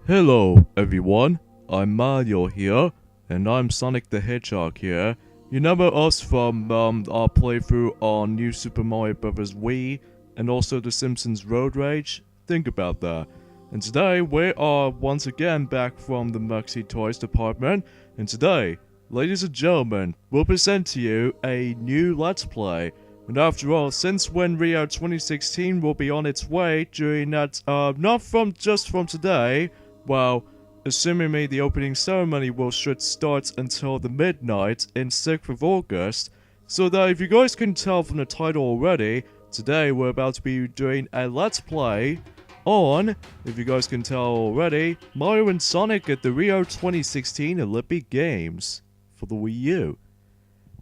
Hello, everyone. I'm Mario here, and I'm Sonic the Hedgehog here. You remember us from our playthrough on New Super Mario Bros. Wii, and also The Simpsons Road Rage? Think about that. And today, we are once again back from the Muxy Toys department, and today, ladies and gentlemen, we'll present to you a new Let's Play. And after all, since when Rio 2016 will be on its way during that, not just from today, well, assuming the opening ceremony should start until the midnight in 6th of August, so that if you guys can tell from the title already, today we're about to be doing a Let's Play on, if you guys can tell already, Mario and Sonic at the Rio 2016 Olympic Games for the Wii U.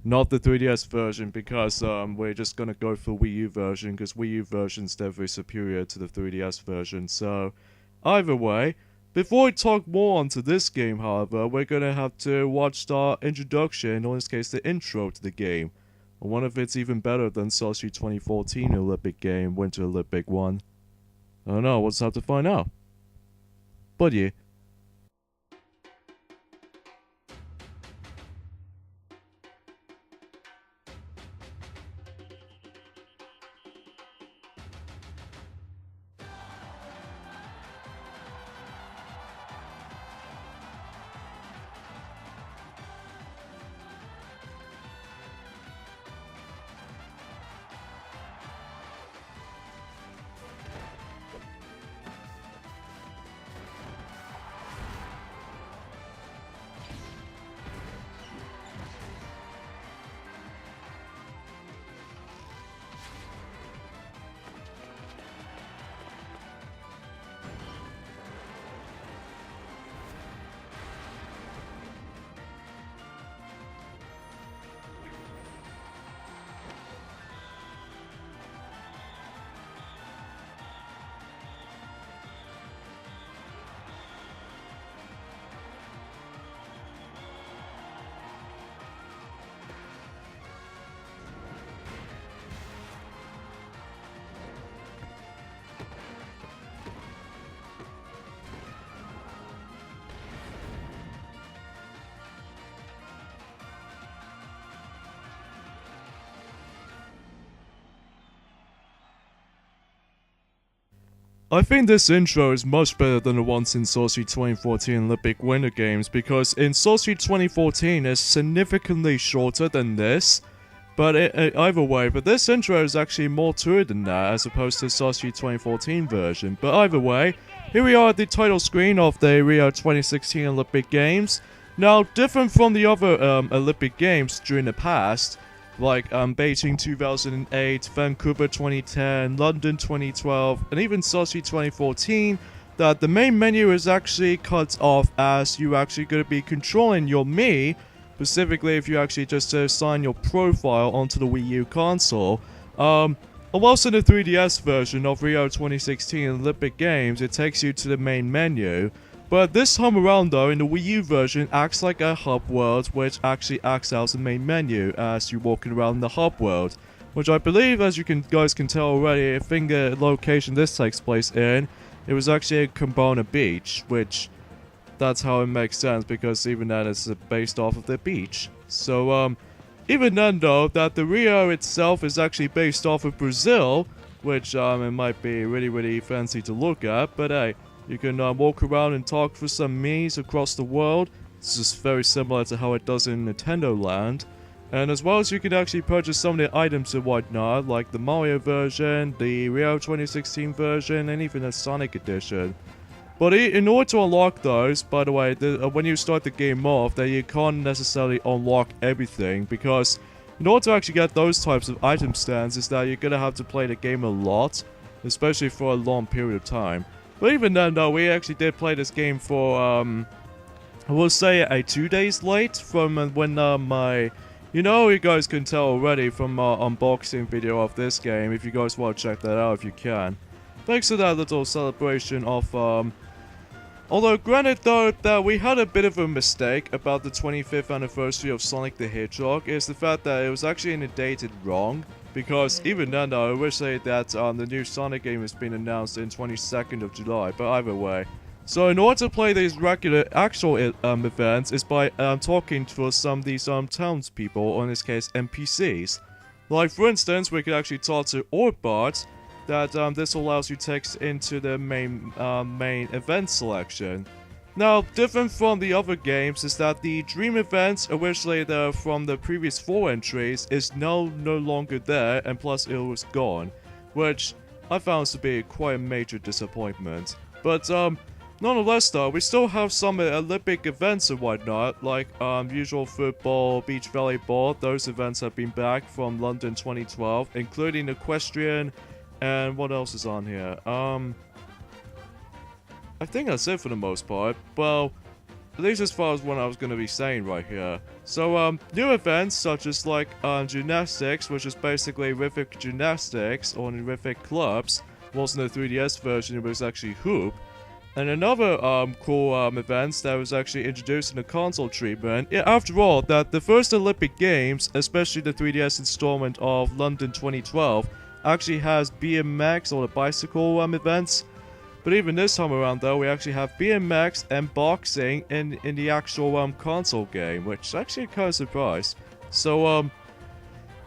Not the 3DS version, because we're just gonna go for Wii U version, because Wii U version's definitely superior to the 3DS version, so either way. Before we talk more onto this game, however, we're gonna have to watch the introduction, or in this case the intro to the game. I wonder if it's even better than Sochi 2014 Olympic game, Winter Olympic one. I don't know, we'll just have to find out. But yeah. I think this intro is much better than the ones in Sochi 2014 Olympic Winter Games, because in Sochi 2014 it's significantly shorter than this, but either way, but this intro is actually more to it than that as opposed to Sochi 2014 version. But either way, here we are at the title screen of the Rio 2016 Olympic Games. Now, different from the other Olympic Games during the past, like Beijing 2008, Vancouver 2010, London 2012, and even Sochi 2014, that the main menu is actually cut off as you actually going to be controlling your Mii, specifically if you actually just assign your profile onto the Wii U console. Whilst in the 3DS version of Rio 2016 Olympic Games, it takes you to the main menu. But this time around though, in the Wii U version, acts like a hub world, which actually acts as the main menu as you're walking around the hub world. Which I believe, as you guys can tell already, I think the location this takes place in, it was actually a Kambona beach, which that's how it makes sense, because even then it's based off of the beach. So, even then though, that the Rio itself is actually based off of Brazil, which it might be really fancy to look at, but hey. You can walk around and talk for some Miis across the world. It's just very similar to how it does in Nintendo Land. And as well as you can actually purchase some of the items and whatnot, like the Mario version, the Rio 2016 version, and even the Sonic edition. But in order to unlock those, by the way, when you start the game off, that you can't necessarily unlock everything, because in order to actually get those types of item stands, is that you're gonna have to play the game a lot, especially for a long period of time. But even then, though, we actually did play this game for, I will say 2 days late from when you guys can tell already from my unboxing video of this game, if you guys want to check that out if you can. Thanks to that little celebration of, although granted though, that we had a bit of a mistake about the 25th anniversary of Sonic the Hedgehog, is the fact that it was actually dated wrong. Because even then though, I will say that the new Sonic game has been announced in 22nd of July, but either way. So in order to play these regular actual events is by talking to some of these townspeople, or in this case NPCs. Like for instance, we could actually talk to Orbot, that this allows you text into the main event selection. Now, different from the other games is that the dream events, originally from the previous 4 entries, is no longer there, and plus it was gone, which I found to be quite a major disappointment. But nonetheless though, we still have some Olympic events and whatnot, like usual football, beach volleyball. Those events have been back from London 2012, including equestrian, and what else is on here? I think that's it for the most part. Well, at least as far as what I was going to be saying right here. So, new events such as like gymnastics, which is basically rhythmic gymnastics or rhythmic clubs. Was in the 3DS version, it was actually hoop. And another cool events that was actually introduced in the console treatment. Yeah, after all, that the first Olympic Games, especially the 3DS installment of London 2012, actually has BMX or the bicycle events. But even this time around though, we actually have BMX and boxing in the actual console game, which is actually kind of surprised. So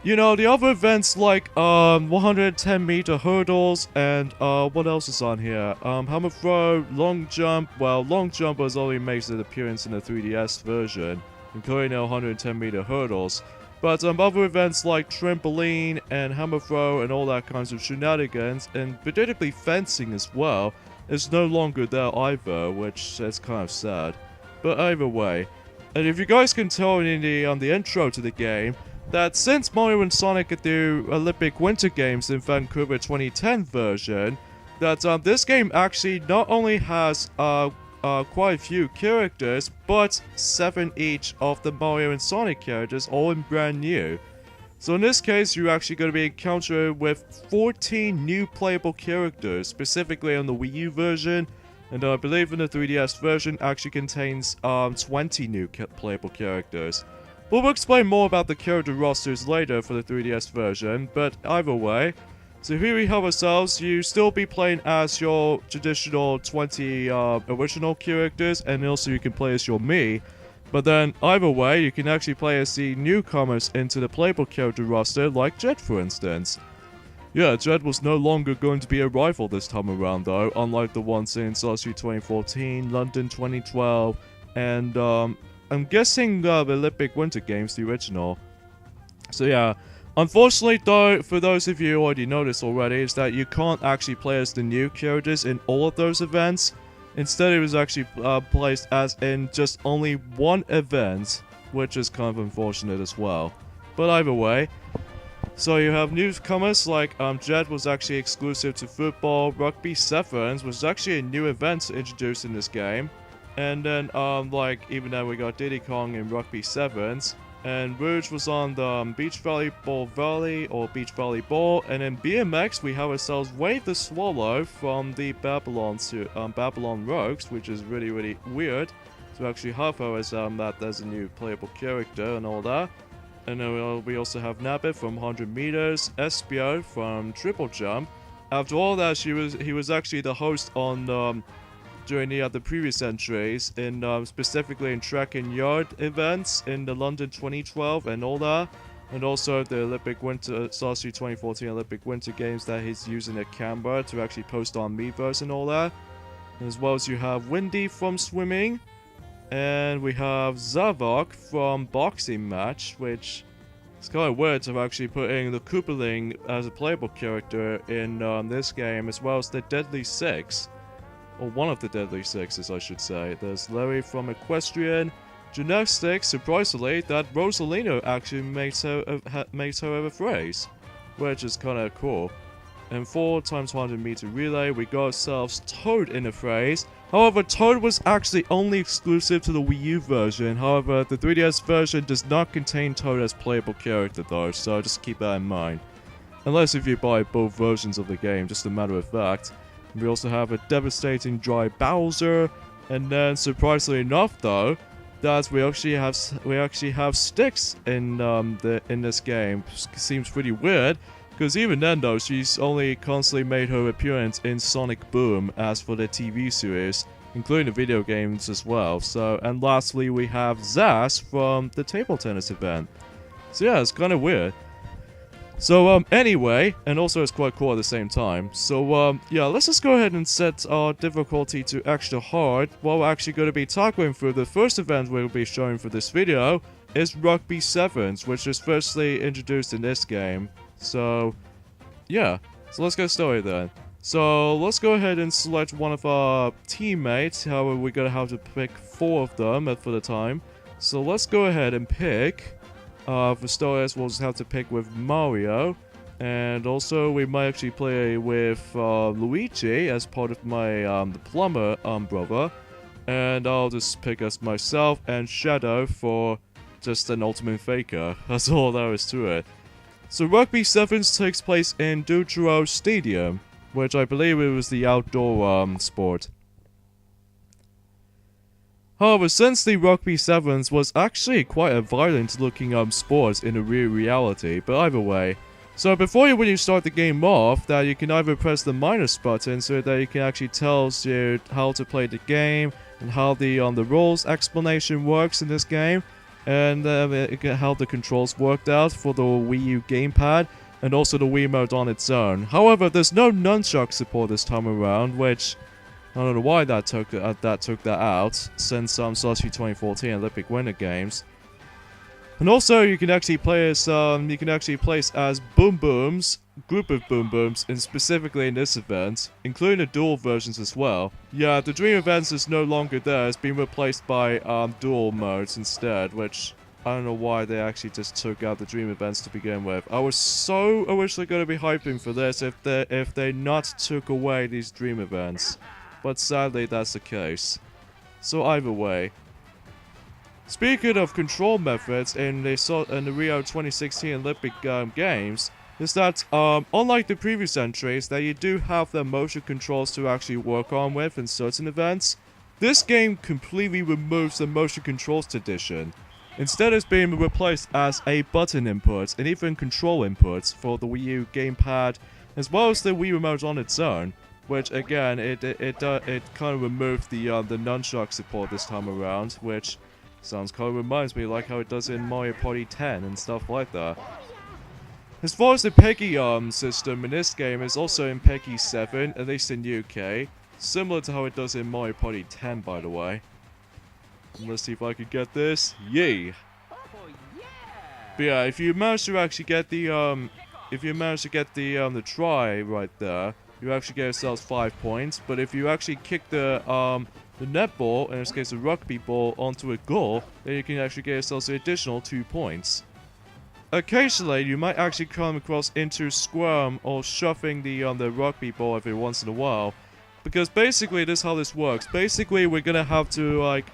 you know, the other events like 110-meter hurdles and what else is on here? Hammer throw, long jump. Well, long jump was only makes an appearance in the 3DS version, including the 110-meter hurdles. But other events like trampoline and hammer throw and all that kinds of shenanigans, and predictably fencing as well, is no longer there either, which is kind of sad. But either way, and if you guys can tell in the intro to the game, that since Mario and Sonic at the Olympic Winter Games in Vancouver 2010 version, that this game actually not only has quite a few characters, but 7 each of the Mario and Sonic characters, all in brand new. So in this case, you're actually going to be encountered with 14 new playable characters, specifically on the Wii U version, and I believe in the 3DS version actually contains 20 new playable characters. But we'll explain more about the character rosters later for the 3DS version, but either way, so here we have ourselves. You still be playing as your traditional 20 original characters, and also you can play as your Mii. But then, either way, you can actually play as the newcomers into the playable character roster, like Jet for instance. Yeah, Jet was no longer going to be a rival this time around though, unlike the ones in Sochi 2014, London 2012, and I'm guessing the Olympic Winter Games, the original. So yeah. Unfortunately though, for those of you who already know this already, is that you can't actually play as the new characters in all of those events. Instead it was actually placed as in just only one event, which is kind of unfortunate as well. But either way, so you have newcomers like Jet was actually exclusive to football, Rugby Sevens was actually a new event introduced in this game. And then like even then we got Diddy Kong in Rugby Sevens. And Rouge was on the beach volleyball or beach volleyball, and in BMX we have ourselves Wave the Swallow from the Babylon Rogues, which is really weird to actually have her as that as a new playable character and all that. And then we also have Nabbit from 100 meters, Espio from triple jump. After all that, he was actually the host on during the previous entries, in specifically in track and yard events in the London 2012 and all that, and also the Olympic Winter Sochi 2014 Olympic Winter Games that he's using a camera to actually post on Miiverse and all that. And as well as you have Windy from swimming, and we have Zavok from boxing match, which is kind of weird to actually putting the Koopaling as a playable character in this game, as well as the Deadly Six. Or one of the Deadly Sixes, I should say. There's Larry from Equestrian. Gymnastics, surprisingly, that Rosalino actually makes her a phrase, which is kind of cool. And 4x100 meter relay, we got ourselves Toad in a phrase. However, Toad was actually only exclusive to the Wii U version. However, the 3DS version does not contain Toad as playable character though, so just keep that in mind. Unless if you buy both versions of the game, just a matter of fact. We also have a devastating dry Bowser, and then surprisingly enough though, that we actually have Styx in this game. Seems pretty weird, because even then though, she's only constantly made her appearance in Sonic Boom as for the TV series, including the video games as well. So, and lastly, we have Zaz from the table tennis event. So yeah, it's kind of weird. So, anyway, and also it's quite cool at the same time. So, yeah, let's just go ahead and set our difficulty to extra hard. What we're actually going to be talking through, the first event we'll be showing for this video is Rugby Sevens, which is firstly introduced in this game. So, yeah, so let's get started then. So, let's go ahead and select one of our teammates. However, we're going to have to pick 4 of them for the time. So, let's go ahead and pick... for starters, we'll just have to pick with Mario, and also we might actually play with Luigi as part of my the plumber brother, and I'll just pick as myself and Shadow for just an ultimate faker. That's all there is to it. So Rugby Sevens takes place in Dutro Stadium, which I believe it was the outdoor sport. However, since the Rugby Sevens was actually quite a violent looking sport in a real reality, but either way. So before when you start the game off, that you can either press the minus button so that you can actually tells you how to play the game and how the rules explanation works in this game, and how the controls worked out for the Wii U gamepad and also the Wiimote on its own. However, there's no nunchuck support this time around, which I don't know why that took that out, since Sochi 2014 Olympic Winter Games. And also, you can actually play as Boom Booms, group of Boom Booms, and specifically in this event, including the dual versions as well. Yeah, the Dream Events is no longer there; it's been replaced by dual modes instead, which I don't know why they actually just took out the Dream Events to begin with. I was so originally going to be hyping for this if they not took away these Dream Events. But sadly, that's the case. So either way. Speaking of control methods in the Rio 2016 Olympic Games, is that unlike the previous entries that you do have the motion controls to actually work on with in certain events, this game completely removes the motion controls tradition. Instead, it's being replaced as a button input and even control inputs for the Wii U gamepad, as well as the Wii Remote on its own. Which again, it kind of removed the nunchuck support this time around, which kind of reminds me like how it does in Mario Party 10 and stuff like that. As far as the Peggy system in this game is also in Peggy 7, at least in UK, similar to how it does in Mario Party 10, by the way. Let's see if I can get this. Yay! But yeah, if you manage to actually get the the try right there, you actually get yourselves 5 points. But if you actually kick the netball, in this case the rugby ball, onto a goal, then you can actually get yourselves an additional 2 points. Occasionally, you might actually come across into squirm or shoving the rugby ball every once in a while, because basically this is how this works. Basically, we're gonna have to like,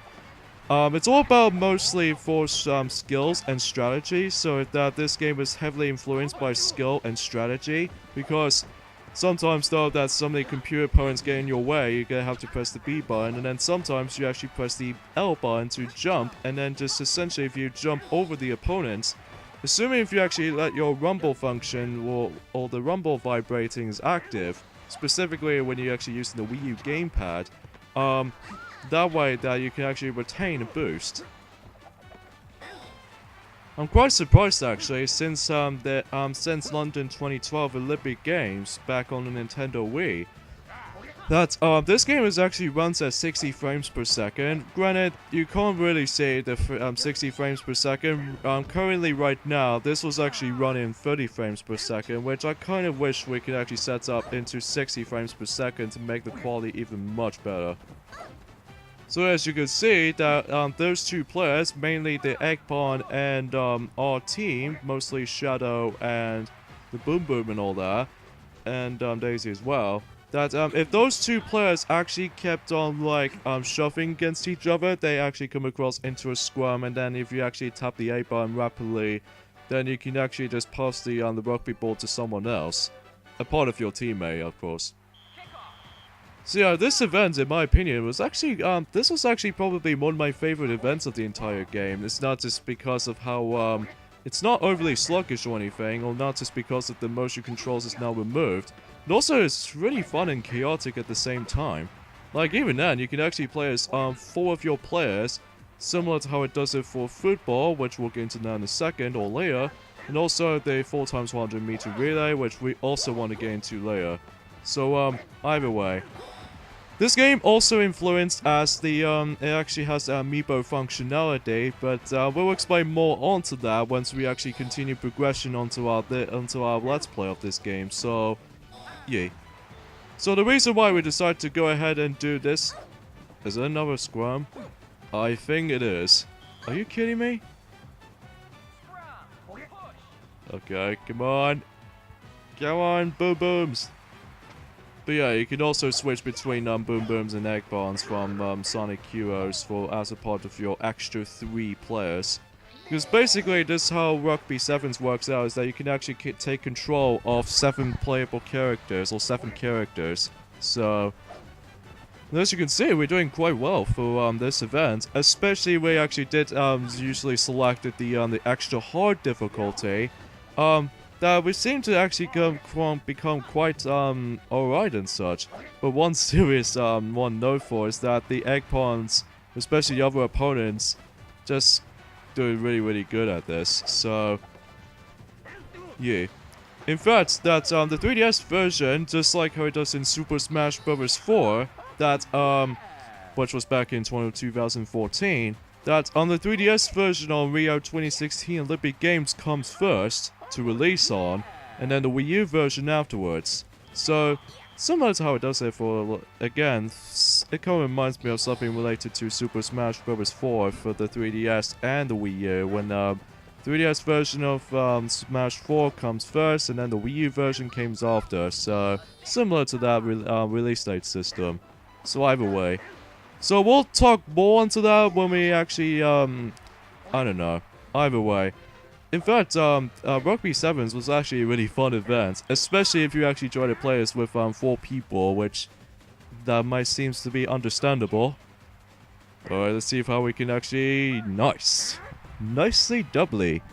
it's all about mostly for skills and strategy. So that this game is heavily influenced by skill and strategy, because sometimes though that some of the computer opponents get in your way, you're gonna have to press the B button, and then sometimes you actually press the L button to jump, and then just essentially if you jump over the opponents, assuming if you actually let your rumble function or the rumble vibrating is active, specifically when you're actually using the Wii U gamepad, that way that you can actually retain a boost. I'm quite surprised actually, since since London 2012 Olympic Games back on the Nintendo Wii, that this game is actually runs at 60 frames per second. Granted, you can't really see the 60 frames per second. Currently right now, this was actually running 30 frames per second, which I kind of wish we could actually set up into 60 frames per second to make the quality even much better. So as you can see, that those two players, mainly the Egg Pawn and our team, mostly Shadow and the Boom Boom and all that, and Daisy as well, that if those two players actually kept on like shoving against each other, they actually come across into a scrum, and then if you actually tap the A button rapidly, then you can actually just pass the rugby ball to someone else, a part of your teammate, of course. So yeah, this event, in my opinion, was actually, this was actually probably one of my favorite events of the entire game. It's not just because of how, it's not overly sluggish or anything, or not just because of the motion controls is now removed. But also, it's really fun and chaotic at the same time. Like, even then, you can actually play as 4 of your players, similar to how it does it for football, which we'll get into now in a second, or later, and also the 4x100 meter relay, which we also want to get into later. So, either way. This game also influenced as the, it actually has the amiibo functionality, but we'll explain more onto that once we actually continue progression onto our Let's Play of this game, so, yeah. So the reason why we decided to go ahead and do this... Is it another scrum? I think it is. Are you kidding me? Okay, come on. Come on, boom booms. But yeah, you can also switch between boom booms and egg bonds from Sonic Heroes as a part of your extra 3 players. Because basically, this is how Rugby Sevens works out, is that you can actually take control of 7 playable characters, or 7 characters. So, as you can see, we're doing quite well for this event. Especially, we actually did usually selected the extra hard difficulty. That we seem to actually become quite alright and such. But one serious one note for is that the egg pawns, especially the other opponents, just doing really good at this, so yeah. In fact, that the 3DS version, just like how it does in Super Smash Bros. 4, that which was back in 2014, that on the 3DS version on Rio 2016 Olympic Games comes first to release on, and then the Wii U version afterwards. So similar to how it does it for, again, it kind of reminds me of something related to Super Smash Bros. 4 for the 3DS and the Wii U, when 3DS version of Smash 4 comes first, and then the Wii U version comes after, so similar to that release date system. So either way. So we'll talk more into that when we actually, I don't know, either way. In fact, Rugby Sevens was actually a really fun event, especially if you actually try to play this with 4 people, which that might seems to be understandable. Alright, let's see how we can actually... Nicely doubly.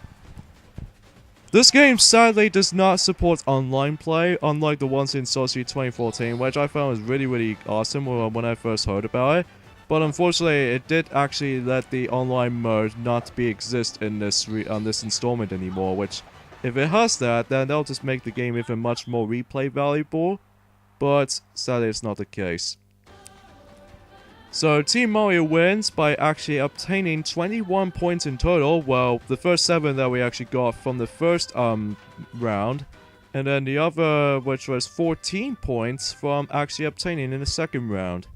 This game sadly does not support online play, unlike the ones in Sorcery 2014, which I found was really awesome when I first heard about it. But unfortunately, it did actually let the online mode not exist in this installment anymore, which, if it has that, then that'll just make the game even much more replay valuable. But sadly, it's not the case. So, Team Mario wins by actually obtaining 21 points in total. Well, the first 7 that we actually got from the first round, and then the other, which was 14 points from actually obtaining in the second round.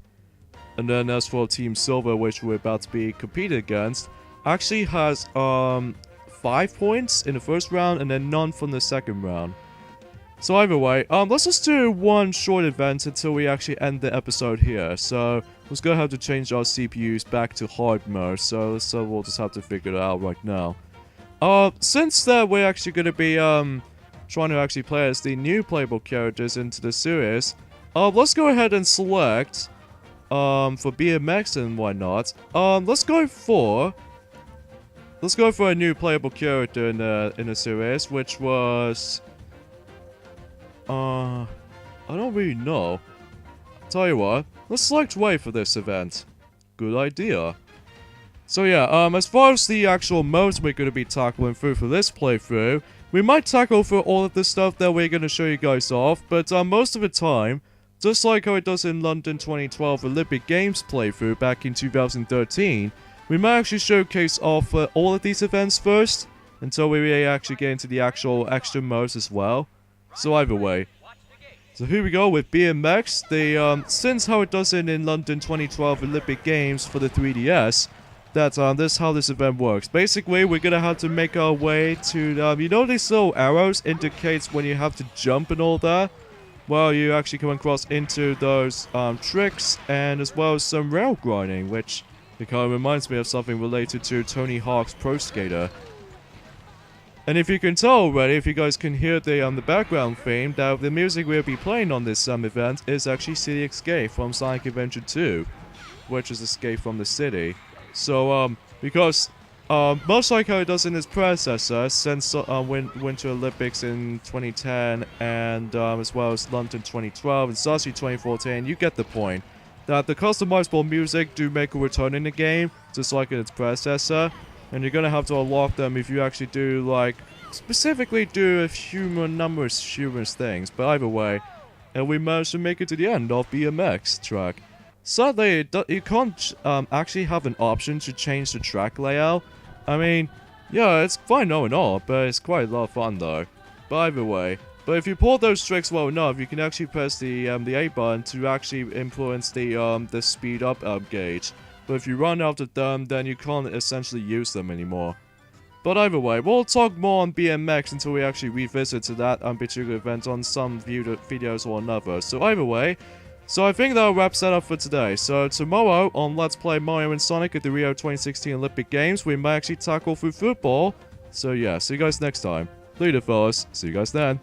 And then as for Team Silver, which we're about to be competed against, actually has 5 points in the first round and then none from the second round. So either way, let's just do one short event until we actually end the episode here. So we're gonna have to change our CPUs back to hard mode, so we'll just have to figure it out right now. Since we're actually gonna be trying to actually play as the new playable characters into the series, let's go ahead and select for BMX and whatnot. Let's go for a new playable character in the series, which was I don't really know. Tell you what, let's select Way for this event. Good idea. So yeah, as far as the actual modes we're going to be tackling through for this playthrough, we might tackle through all of the stuff that we're going to show you guys off, but most of the time, just like how it does in London 2012 Olympic Games playthrough back in 2013, we might actually showcase off all of these events first, until we actually get into the actual extra modes as well. So either way. So here we go with BMX. Since how it does it in London 2012 Olympic Games for the 3DS, that this is how this event works. Basically, we're gonna have to make our way to, you know these little arrows indicates when you have to jump and all that? Well, you actually come across into those tricks, and as well as some rail grinding, which it kind of reminds me of something related to Tony Hawk's Pro Skater. And if you can tell already, if you guys can hear the background theme, that the music we'll be playing on this event is actually City Escape from Sonic Adventure 2, which is Escape from the City. So, because much like how it does in its predecessor, since Winter Olympics in 2010 and as well as London 2012 and Sochi 2014, you get the point. that the customizable music do make a return in the game, just like in its predecessor. And you're gonna have to unlock them if you actually do, like, specifically do a humorous things. But either way, and we managed to make it to the end of BMX track. Sadly, you can't actually have an option to change the track layout. I mean, yeah, it's fine all in all, but it's quite a lot of fun though. But either way, but if you pull those tricks well enough, you can actually press the A button to actually influence the speed up gauge. But if you run out of them, then you can't essentially use them anymore. But either way, we'll talk more on BMX until we actually revisit to that particular event on some videos or another. So either way, so I think that'll wrap that up for today. So tomorrow on Let's Play Mario and Sonic at the Rio 2016 Olympic Games, we might actually tackle through football. So yeah, see you guys next time. Later fellas, see you guys then.